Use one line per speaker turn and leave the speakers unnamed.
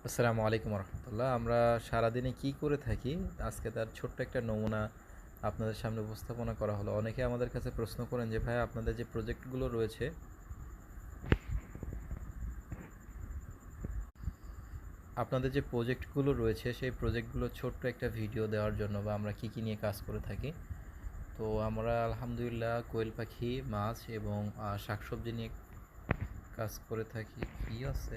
আসসালামু আলাইকুম রহমতুল্লাহ। আমরা সারাদিনে কি করে থাকি আজকে তার ছোট্ট একটা নমুনা আপনাদের সামনে উপস্থাপনা করা হলো। অনেকে আমাদের কাছে প্রশ্ন করেন যে ভাই আপনাদের যে প্রজেক্টগুলো রয়েছে সেই প্রজেক্টগুলো ছোট্ট একটা ভিডিও দেওয়ার জন্য বা আমরা কি কি নিয়ে কাজ করে থাকি। তো আমরা আলহামদুলিল্লাহ কোয়েল পাখি, মাছ এবং শাকসবজি নিয়ে কাজ করে থাকি। কি আছে